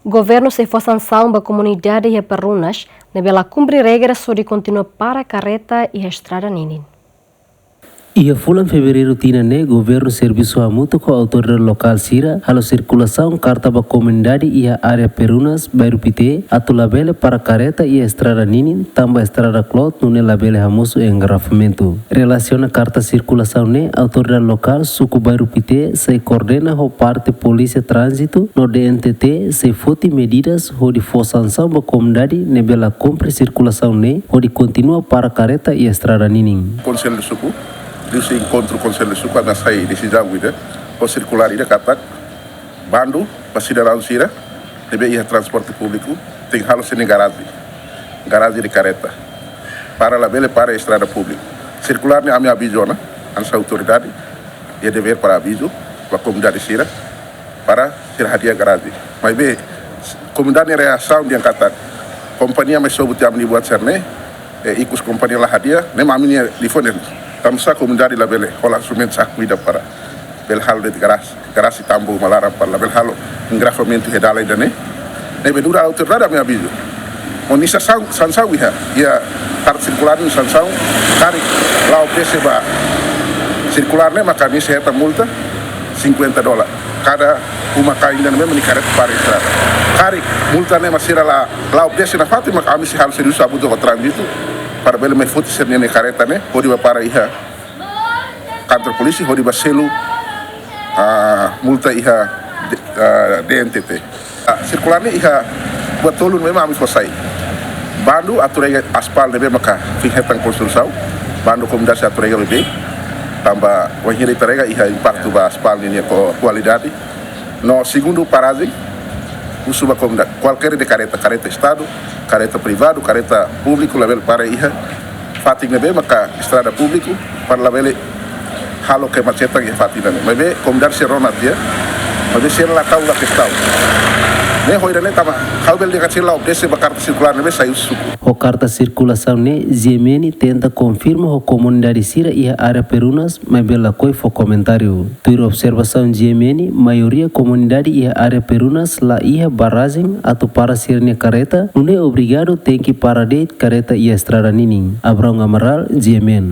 Governo se for sanção da comunidade e perunas, nebela cumprir regras sobre continuar para a carreta e a estrada ninin. Ia fulan fevereiro tina ne governo serviço amuto com a autoridade local sira halo circulação carta ba comunidade e a área perunas bairro pite atu labele para careta e a estrada ninin tamba estrada clot nune labele hamuso e engarrafamento. Relaciona carta circulação ne autoridade local suku bairro pite se coordena ho parte polícia trânsito no DNTT se foti medidas ho de for sanção ba comunidade nebela compre circulação ne ho de continua para careta e a estrada ninin. Conselho de suku se encontro com o Conselho de Suco na saída decisão ida o circular ida katak bandu pasidaraun sira debe ia transporte público tem halo sene garagem de careta para la bele para a estrada pública circular ne ami aviso na ansa autoridade e dever para aviso para a comunidade sira para ser hadia garagem mas be comunidade reação de katak companhia mais sobuti amni buat serne ikus companhia la hadia ne mamini difonen tamsa comunidade la bele hola sumen sa cuida para bel hal de garasi tambo malara para la bel halo engrafamento redala idane ne bedura autoridade me aviso onisa sansau ia tar circular no sansau tarik lao peseba circular ne maka ni seta multa $50 cada uma caída ne me caret para estrada tarik multa ne masira la lao pese na fatima kami se hal serius abuto ko trânsito para bele me foto ser nene careta ne pode para iha kantor polisi pode selu multa iha DNTT circular ne iha buat tolun memang ami selesai bandu aturega aspal ne maka fihetan konstrução bandu komunidade aturega bebe tambah wahiri terega iha impacto ba aspal ne ko qualidade no segundo paragem usuba comunidade qualquer de careta estado careta privado careta público level para iha fating bem maka estrada público para level halo que maceta que fatina bebe comunidade serona dia bebe ser la taula que está ne hoira ne tama halbel de kacila obdese ba carta circular ne saiu suku o carta circulação ne Ziemeni tenta confirma o comunidade sira e a área perunas mas bela coi fo comentário tuir observação Ziemeni maioria comunidade e a área perunas la ia barragem atau para sirne careta não é obrigado tem que parar de careta e a estrada ninin Abrão Amaral Ziemeni